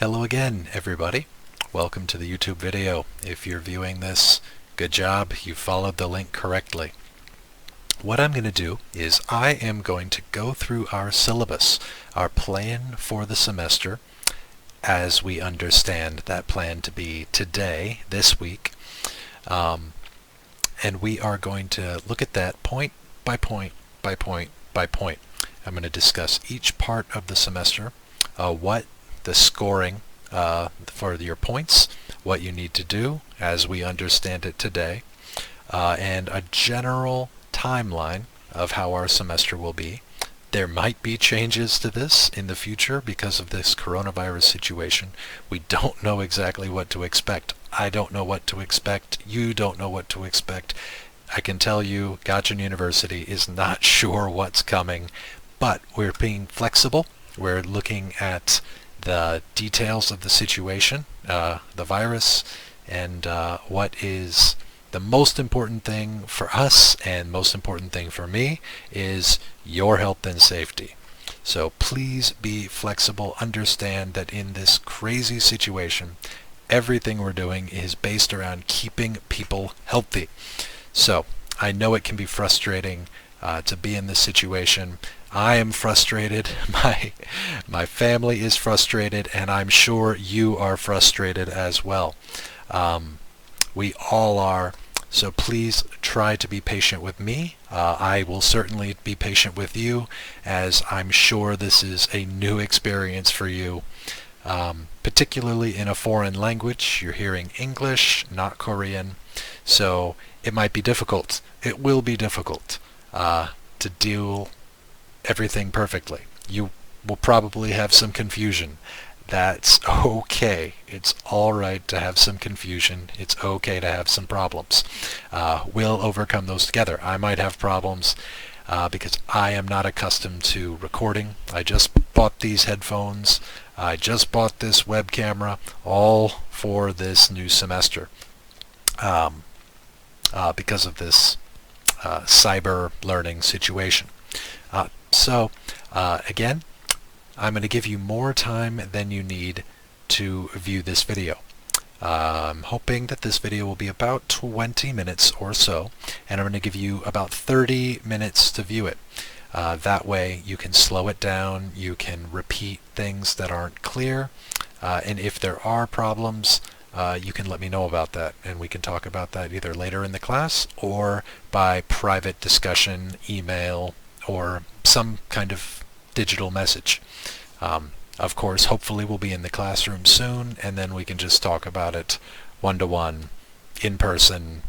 Hello again, everybody. Welcome to the YouTube video. If you're viewing this, good job, you followed the link correctly. What I'm going to do is I am going to go through our syllabus, our plan for the semester, as we understand that plan to be today, this week. And we are going to look at that point by point by point by point. I'm going to discuss each part of the semester, what the scoring for your points, what you need to do as we understand it today, and a general timeline of how our semester will be. There might be changes to this in the future because of this coronavirus situation. We don't know exactly what to expect. I don't know what to expect. You don't know what to expect. I can tell you Gotchin University is not sure what's coming, but we're being flexible. We're looking at the details of the situation, the virus, and what is the most important thing for us and most important thing for me is your health and safety. So please be flexible. Understand that in this crazy situation, everything we're doing is based around keeping people healthy. So I know it can be frustrating to be in this situation. I am frustrated, my family is frustrated, and I'm sure you are frustrated as well. We all are, so please try to be patient with me. I will certainly be patient with you, as I'm sure this is a new experience for you, particularly in a foreign language. You're hearing English, not Korean, so it might be difficult. It will be difficult to do everything perfectly. You will probably have some confusion. That's okay. It's alright to have some confusion. It's okay to have some problems. We'll overcome those together. I might have problems because I am not accustomed to recording. I just bought these headphones. I just bought this web camera, all for this new semester because of this cyber learning situation. Again, I'm going to give you more time than you need to view this video. I'm hoping that this video will be about 20 minutes or so, and I'm going to give you about 30 minutes to view it. That way you can slow it down, you can repeat things that aren't clear, and if there are problems, you can let me know about that, and we can talk about that either later in the class or by private discussion, email, or some kind of digital message. Of course, hopefully we'll be in the classroom soon, and then we can just talk about it one-to-one, in person,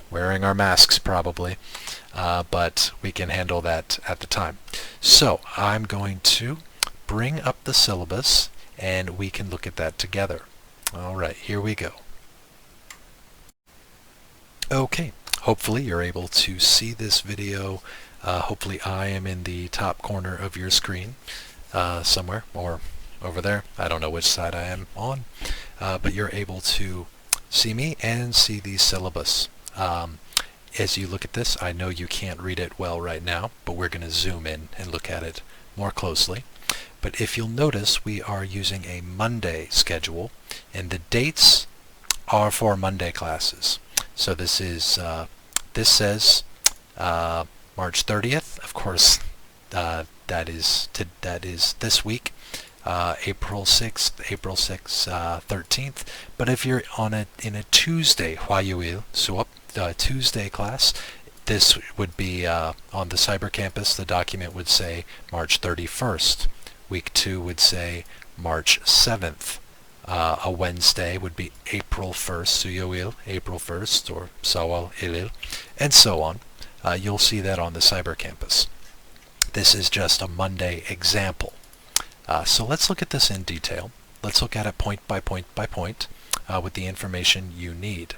wearing our masks probably, but we can handle that at the time. So I'm going to bring up the syllabus, and we can look at that together. Alright, here we go. Okay, hopefully you're able to see this video. Hopefully I am in the top corner of your screen somewhere, or over there. I don't know which side I am on, but you're able to see me and see the syllabus. As you look at this, I know you can't read it well right now, but we're going to zoom in and look at it more closely. But if you'll notice, we are using a Monday schedule, and the dates are for Monday classes. So this is this says March 30th. Of course, that is this week. April 6th, April 6th, 13th. But if you're in a Tuesday, 화요일 수업, Tuesday class, this would be on the cyber campus. The document would say March 31st. Week 2 would say March 7th. A Wednesday would be April 1st, 수요일, April 1st, or 사월 1일, and so on. You'll see that on the cyber campus. This is just a Monday example. So let's look at this in detail. Let's look at it point by point by point with the information you need.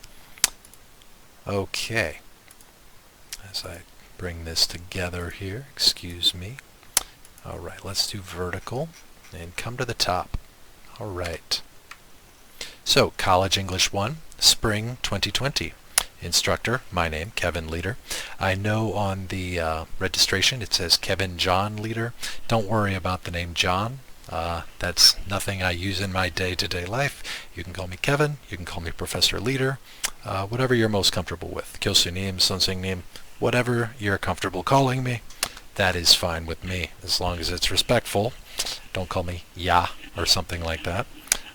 Okay. As I bring this together here, excuse me. Alright, let's do vertical and come to the top. Alright. So, College English 1, Spring 2020. Instructor, my name, Kevin Leader. I know on the registration it says Kevin John Leader. Don't worry about the name John. That's nothing I use in my day-to-day life. You can call me Kevin, you can call me Professor Leader, whatever you're most comfortable with. Kyosunim, Sonsingnim, whatever you're comfortable calling me, that is fine with me, as long as it's respectful. Don't call me Ya or something like that.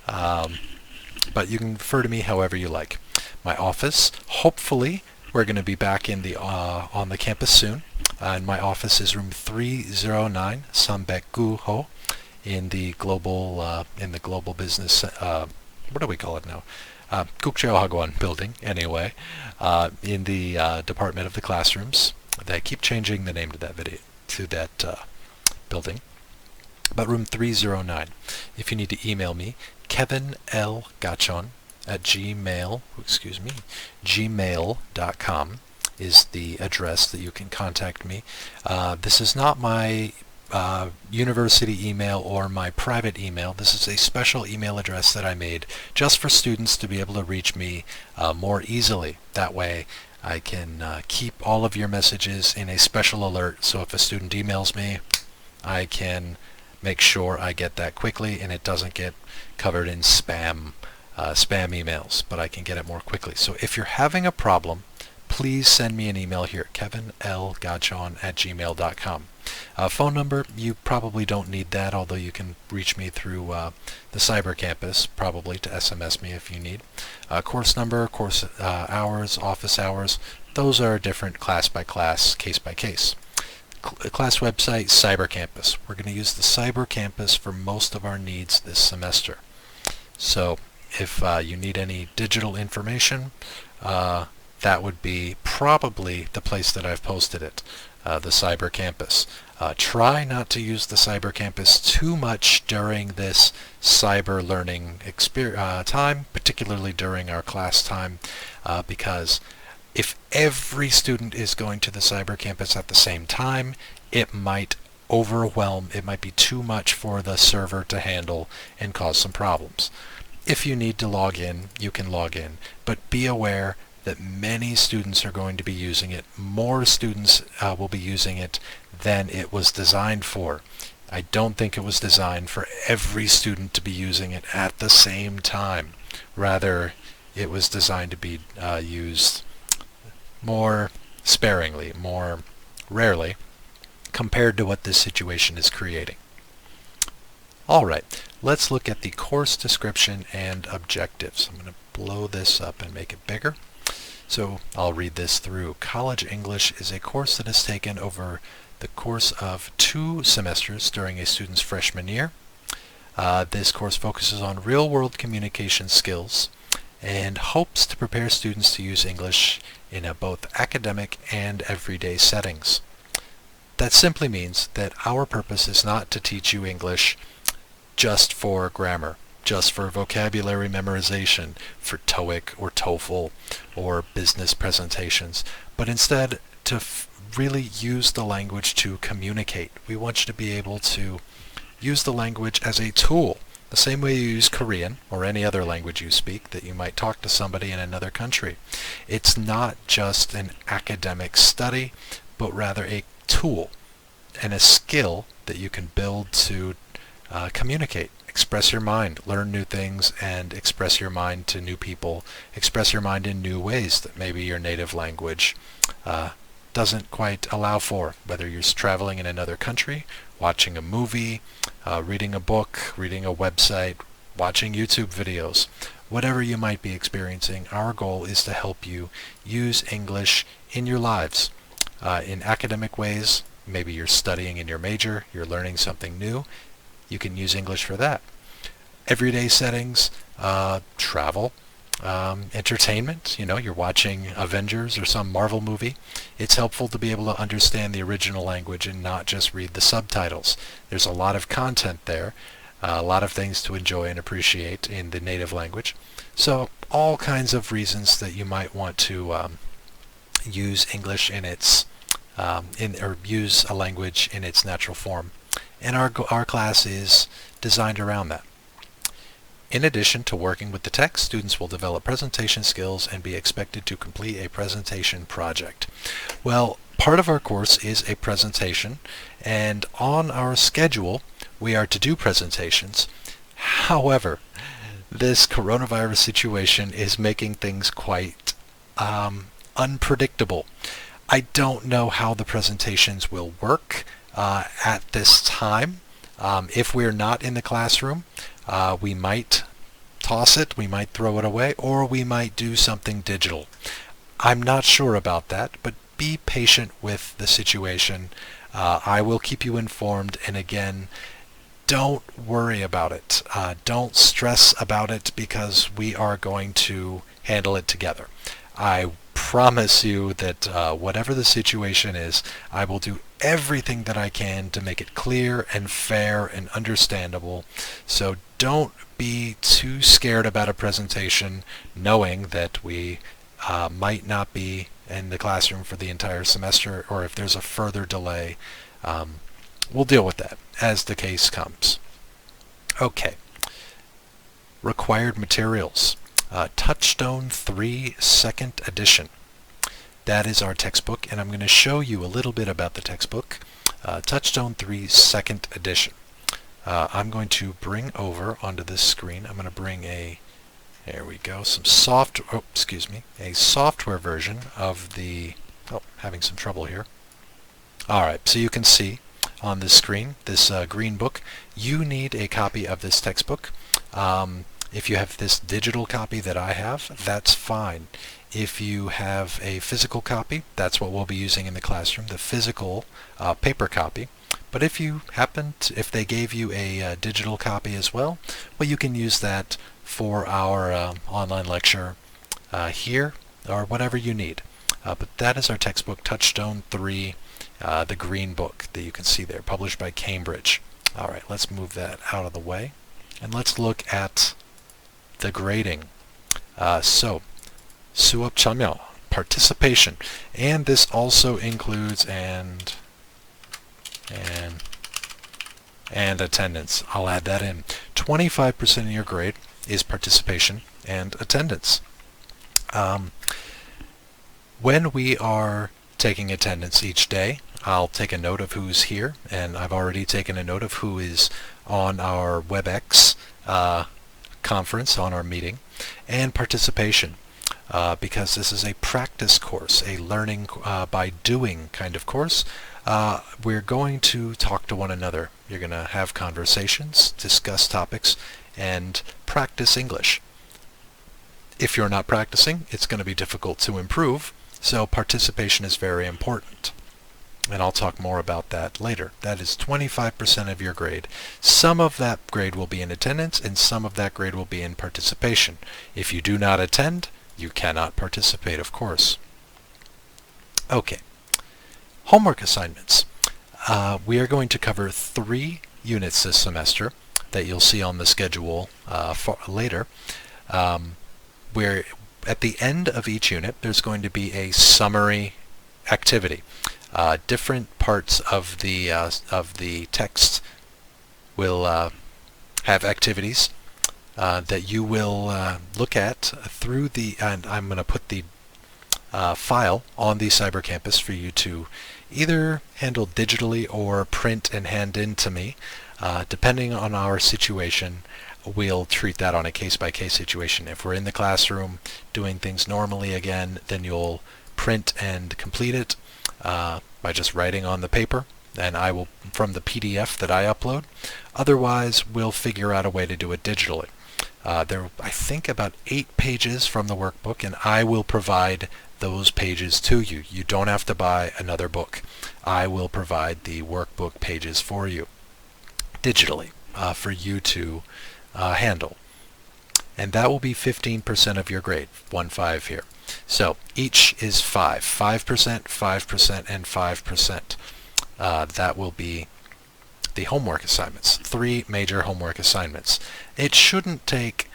But you can refer to me however you like. My office, hopefully, we're going to be back in the on the campus soon. And my office is room 309, Sambeku-ho, in the global business. What do we call it now? Kukcheo Hagwon building, anyway, in the Department of the Classrooms. They keep changing the name to that building. But room 309. If you need to email me, kevinlgachon at gmail.com is the address that you can contact me. This is not my university email or my private email. This is a special email address that I made just for students to be able to reach me more easily. That way I can keep all of your messages in a special alert, so if a student emails me, I can make sure I get that quickly and it doesn't get covered in spam emails, but I can get it more quickly. So if you're having a problem, please send me an email here, kevinlgachon at gmail.com. Phone number, you probably don't need that, although you can reach me through the cyber campus, probably, to SMS me if you need. Course number, course hours, office hours, those are different class by class, case by case. Class website, cyber campus. We're going to use the cyber campus for most of our needs this semester. So if you need any digital information, that would be probably the place that I've posted it, the Cyber Campus. Try not to use the Cyber Campus too much during this cyber learning time, particularly during our class time, because if every student is going to the Cyber Campus at the same time, it might overwhelm, it might be too much for the server to handle and cause some problems. If you need to log in, you can log in, but be aware that many students are going to be using it. More students will be using it than it was designed for. I don't think it was designed for every student to be using it at the same time. Rather, it was designed to be used more sparingly, more rarely, compared to what this situation is creating. Alright, let's look at the course description and objectives. I'm going to blow this up and make it bigger. So I'll read this through. College English is a course that is taken over the course of 2 semesters during a student's freshman year. This course focuses on real-world communication skills and hopes to prepare students to use English in both academic and everyday settings. That simply means that our purpose is not to teach you English just for grammar, just for vocabulary memorization, for TOEIC or TOEFL or business presentations, but instead to really use the language to communicate. We want you to be able to use the language as a tool, the same way you use Korean or any other language you speak that you might talk to somebody in another country. It's not just an academic study, but rather a tool and a skill that you can build to communicate. Express your mind, learn new things, and express your mind to new people. Express your mind in new ways that maybe your native language doesn't quite allow for, whether you're traveling in another country, watching a movie, reading a book, reading a website, watching YouTube videos. Whatever you might be experiencing, our goal is to help you use English in your lives. In academic ways, maybe you're studying in your major, you're learning something new, you can use English for that. Everyday settings, travel, entertainment, you're watching Avengers or some Marvel movie. It's helpful to be able to understand the original language and not just read the subtitles. There's a lot of content there, a lot of things to enjoy and appreciate in the native language. So all kinds of reasons that you might want to use English in its or use a language in its natural form. And our class is designed around that. In addition to working with the text, students will develop presentation skills and be expected to complete a presentation project. Well, part of our course is a presentation, and on our schedule we are to do presentations. However, this coronavirus situation is making things quite unpredictable. I don't know how the presentations will work at this time. If we're not in the classroom, we might toss it, we might throw it away, or we might do something digital. I'm not sure about that, but be patient with the situation. I will keep you informed, and again, don't worry about it. Don't stress about it, because we are going to handle it together. I promise you that whatever the situation is, I will do everything that I can to make it clear and fair and understandable. So don't be too scared about a presentation, knowing that we might not be in the classroom for the entire semester, or if there's a further delay, we'll deal with that as the case comes. Okay. Required materials. Touchstone 3 2nd edition. That is our textbook, and I'm going to show you a little bit about the textbook. Touchstone 3 2nd edition. I'm going to bring over onto this screen, I'm going to bring there we go, a software version of the, having some trouble here. Alright, so you can see on this screen, this green book, you need a copy of this textbook. If you have this digital copy that I have, that's fine. If you have a physical copy, that's what we'll be using in the classroom, the physical paper copy. But if if they gave you a digital copy as well, you can use that for our online lecture here, or whatever you need. But that is our textbook, Touchstone 3, the green book that you can see there, published by Cambridge. Alright, let's move that out of the way, and let's look at the grading. Suop 참여, participation, and this also includes and attendance. I'll add that in. 25% of your grade is participation and attendance. When we are taking attendance each day, I'll take a note of who's here, and I've already taken a note of who is on our WebEx conference, on our meeting, and participation. Because this is a practice course, a learning by doing kind of course, we're going to talk to one another. You're going to have conversations, discuss topics, and practice English. If you're not practicing, it's going to be difficult to improve, so participation is very important. And I'll talk more about that later. That is 25% of your grade. Some of that grade will be in attendance, and some of that grade will be in participation. If you do not attend, you cannot participate, of course. Okay. Homework assignments. We are going to cover 3 units this semester that you'll see on the schedule later. Where at the end of each unit, there's going to be a summary activity. Different parts of the text will have activities that you will look at through and I'm going to put the file on the Cyber Campus for you to either handle digitally or print and hand in to me. Depending on our situation, we'll treat that on a case-by-case situation. If we're in the classroom doing things normally again, then you'll print and complete it by just writing on the paper, and I will from the PDF that I upload. Otherwise, we'll figure out a way to do it digitally. There are, I think, about 8 pages from the workbook, and I will provide those pages to you. You don't have to buy another book. I will provide the workbook pages for you digitally for you to handle. And that will be 15% of your grade, 1-5 here. So each is 5%, 5%, and 5%. That will be the homework assignments, 3 major homework assignments. It shouldn't take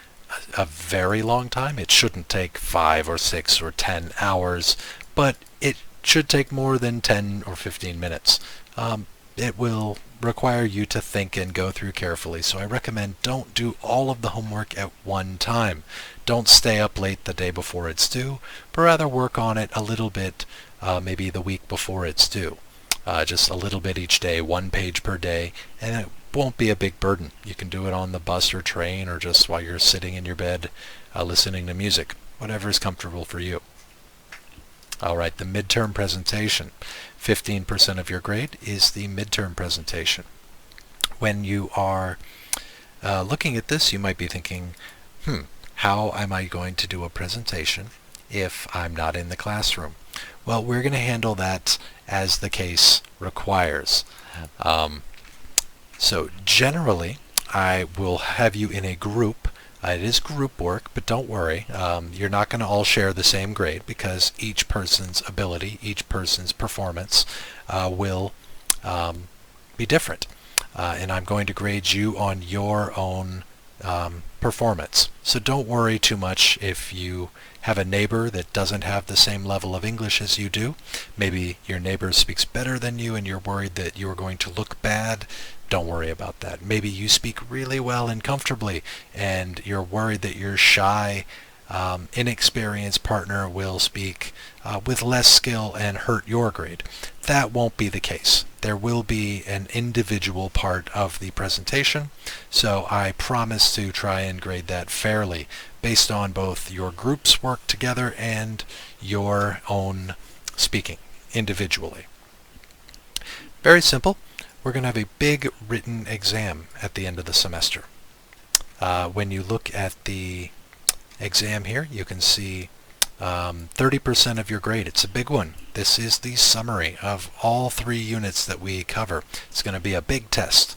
a very long time. It shouldn't take 5 or 6 or 10 hours, but it should take more than 10 or 15 minutes. It will require you to think and go through carefully. So I recommend don't do all of the homework at one time. Don't stay up late the day before it's due, but rather work on it a little bit, maybe the week before it's due. Just a little bit each day, 1 page per day, and it won't be a big burden. You can do it on the bus or train or just while you're sitting in your bed listening to music, whatever is comfortable for you. All right, the midterm presentation. 15% of your grade is the midterm presentation. When you are looking at this, you might be thinking, how am I going to do a presentation if I'm not in the classroom? Well, we're going to handle that as the case requires. So generally, I will have you in a group. It is group work, but don't worry. You're not going to all share the same grade because each person's ability, each person's performance will be different. And I'm going to grade you on your own performance. So don't worry too much if you have a neighbor that doesn't have the same level of English as you do. Maybe your neighbor speaks better than you and you're worried that you are going to look bad. Don't worry about that. Maybe you speak really well and comfortably and you're worried that your shy, inexperienced partner will speak with less skill and hurt your grade. That won't be the case. There will be an individual part of the presentation, so I promise to try and grade that fairly based on both your group's work together and your own speaking individually. Very simple. We're going to have a big written exam at the end of the semester. When you look at the exam here, you can see 30% of your grade. It's a big one. This is the summary of all 3 units that we cover. It's going to be a big test.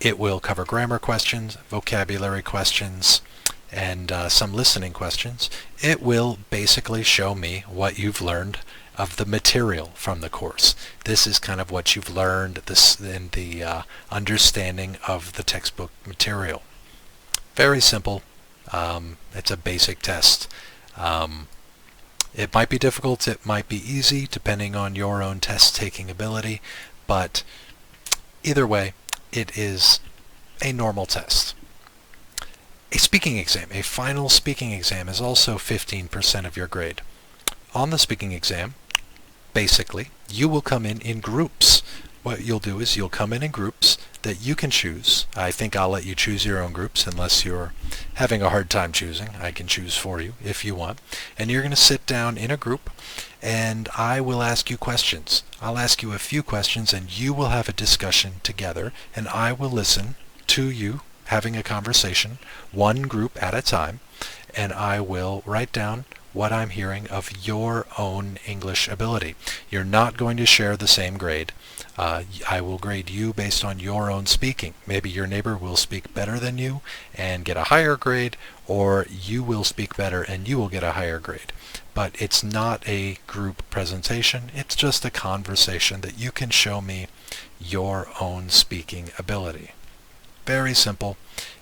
It will cover grammar questions, vocabulary questions, and some listening questions. It will basically show me what you've learned of the material from the course. This is kind of what you've learned in the understanding of the textbook material. Very simple. It's a basic test. It might be difficult, it might be easy, depending on your own test-taking ability, but either way, it is a normal test. A speaking exam, a final speaking exam, is also 15% of your grade. On the speaking exam, basically, you will come in groups. What you'll do is you'll come in groups that you can choose. I think I'll let you choose your own groups unless you're having a hard time choosing. I can choose for you if you want. And you're going to sit down in a group and I will ask you questions. I'll ask you a few questions and you will have a discussion together and I will listen to you having a conversation, one group at a time, and I will write down what I'm hearing of your own English ability. You're not going to share the same grade. I will grade you based on your own speaking. Maybe your neighbor will speak better than you and get a higher grade, or you will speak better and you will get a higher grade. But it's not a group presentation. It's just a conversation that you can show me your own speaking ability. Very simple.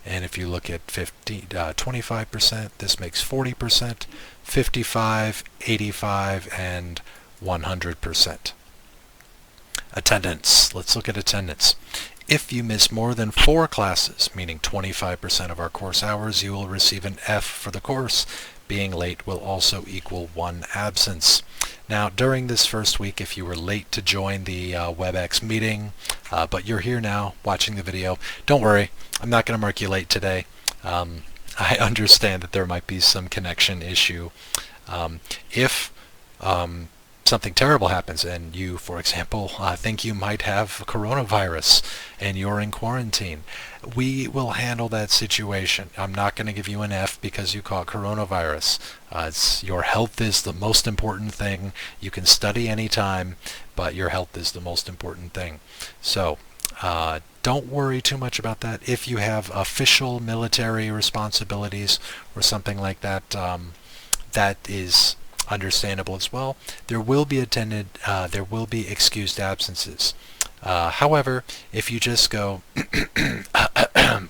And if you look at 25%, this makes 40%, 55, 85, and 100%. Attendance. Let's look at attendance. If you miss more than 4 classes, meaning 25% of our course hours, you will receive an F for the course. Being late will also equal 1 absence. Now, during this first week, if you were late to join the WebEx meeting, but you're here now watching the video, don't worry, I'm not going to mark you late today. I understand that there might be some connection issue. If something terrible happens and you, for example, think you might have coronavirus and you're in quarantine, we will handle that situation. I'm not going to give you an F because you caught coronavirus. Your health is the most important thing. You can study anytime, but your health is the most important thing. So don't worry too much about that. If you have official military responsibilities or something like that, that is understandable as well. There will be excused absences. However, if you just go,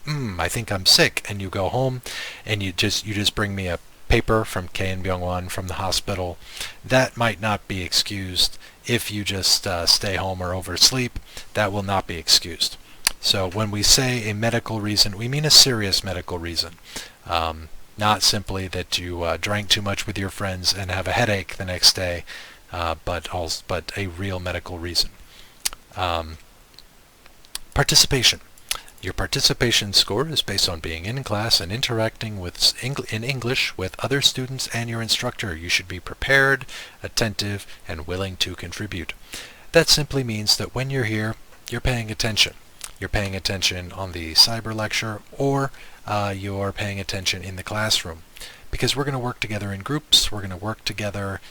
I think I'm sick, and you go home and you just bring me a paper from Kane Byung-won from the hospital, that might not be excused. If you just stay home or oversleep, that will not be excused. So when we say a medical reason, we mean a serious medical reason. Not simply that you drank too much with your friends and have a headache the next day, but a real medical reason. Participation. Your participation score is based on being in class and interacting in English with other students and your instructor. You should be prepared, attentive, and willing to contribute. That simply means that when you're here, you're paying attention. You're paying attention on the cyber lecture, or you're paying attention in the classroom. Because we're going to work together in groups. We're going to work together,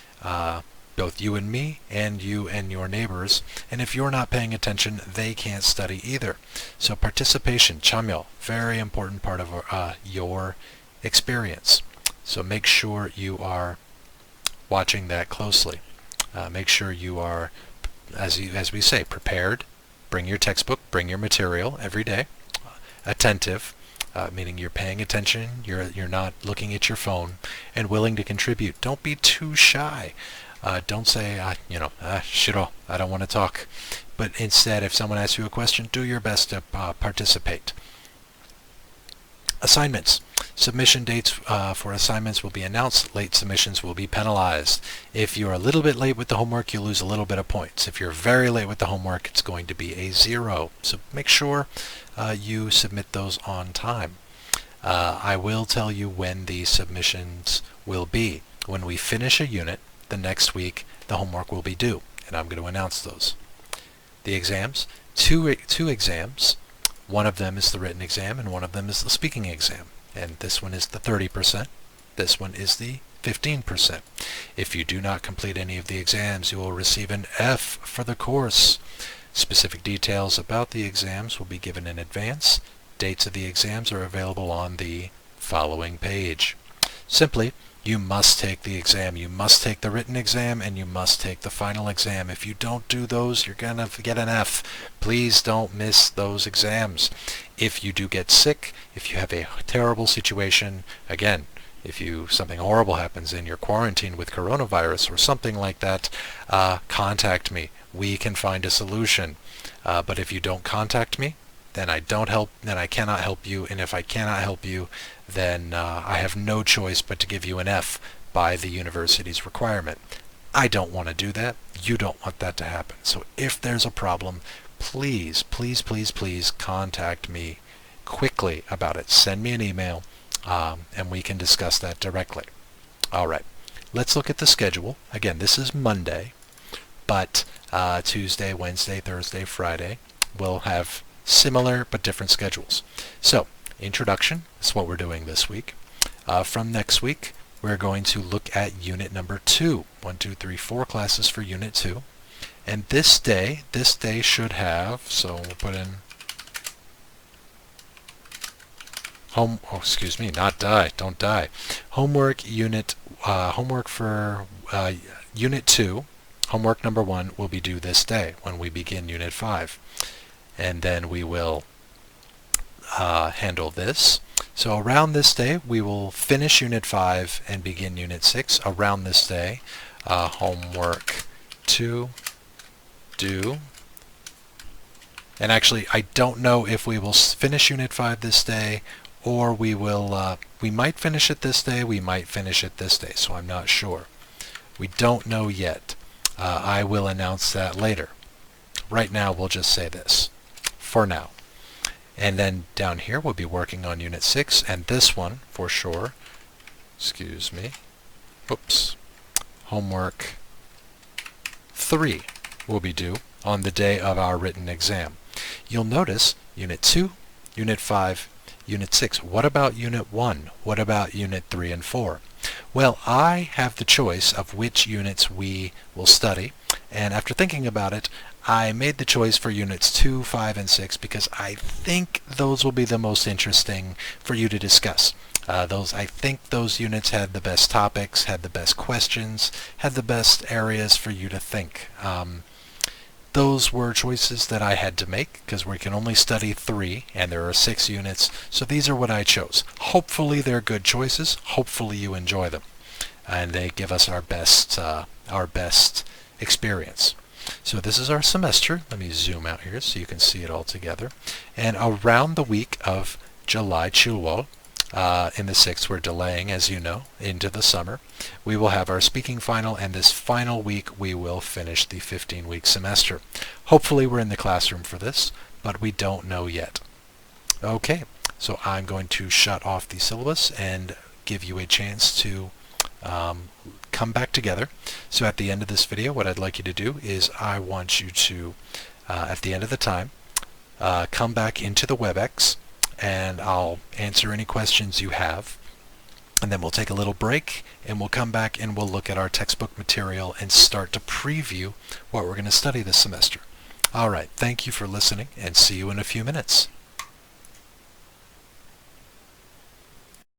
both you and me, and you and your neighbors. And if you're not paying attention, they can't study either. So participation, 참여, very important part of your experience. So make sure you are watching that closely. Make sure you are, as we say, prepared. Bring your textbook, bring your material every day. Attentive, meaning you're paying attention, you're not looking at your phone, and willing to contribute. Don't be too shy. Don't say, 싫어, I don't want to talk. But instead, if someone asks you a question, do your best to participate. Assignments. Submission dates for assignments will be announced. Late submissions will be penalized. If you're a little bit late with the homework, you lose a little bit of points. If you're very late with the homework, it's going to be a 0. So make sure you submit those on time. I will tell you when the submissions will be. When we finish a unit, the next week the homework will be due, and I'm going to announce those. The exams, two exams. One of them is the written exam, and one of them is the speaking exam. And this one is the 30%. This one is the 15%. If you do not complete any of the exams, you will receive an F for the course. Specific details about the exams will be given in advance. Dates of the exams are available on the following page. Simply, you must take the exam. You must take the written exam, and you must take the final exam. If you don't do those, you're going to get an F. Please don't miss those exams. If you do get sick, if you have a terrible situation, again, if something horrible happens and you're quarantined with coronavirus or something like that, contact me. We can find a solution. But if you don't contact me, then I cannot help you, and if I cannot help you, then I have no choice but to give you an F by the university's requirement. I don't want to do that. You don't want that to happen. So if there's a problem, please, please, please, please contact me quickly about it. Send me an email, and we can discuss that directly. All right. Let's look at the schedule. Again, this is Monday, but Tuesday, Wednesday, Thursday, Friday, we'll have similar but different schedules. So, introduction is what we're doing this week. From next week, we're going to look at unit number 2. 1, 2, 3, 4 classes for unit 2. And this day should have, so we'll put in don't die. Homework for unit 2. Homework number 1 will be due this day when we begin unit 5. And then we will handle this. So around this day, we will finish Unit 5 and begin Unit 6. Around this day, homework 2, do. And actually, I don't know if we will finish Unit 5 this day, or we might finish it this day, we might finish it this day, so I'm not sure. We don't know yet. I will announce that later. Right now, we'll just say this. For now. And then down here we'll be working on Unit 6, and this one for sure, homework 3 will be due on the day of our written exam. You'll notice Unit 2, Unit 5, Unit 6. What about Unit 1? What about Unit 3 and 4? Well, I have the choice of which units we will study, and after thinking about it, I made the choice for Units 2, 5, and 6 because I think those will be the most interesting for you to discuss. I think those units had the best topics, had the best questions, had the best areas for you to think. those were choices that I had to make because we can only study 3 and there are 6 units, so these are what I chose. Hopefully they're good choices. Hopefully you enjoy them and they give us our best experience. So this is our semester. Let me zoom out here so you can see it all together. And around the week of July Chulwol, in the 6th, we're delaying, as you know, into the summer. We will have our speaking final, and this final week we will finish the 15-week semester. Hopefully we're in the classroom for this, but we don't know yet. Okay, so I'm going to shut off the syllabus and give you a chance to come back together. So at the end of this video, what I'd like you to do is I want you to, at the end of the time, come back into the WebEx, and I'll answer any questions you have, and then we'll take a little break and we'll come back and we'll look at our textbook material and start to preview what we're going to study this semester. Alright, thank you for listening and see you in a few minutes.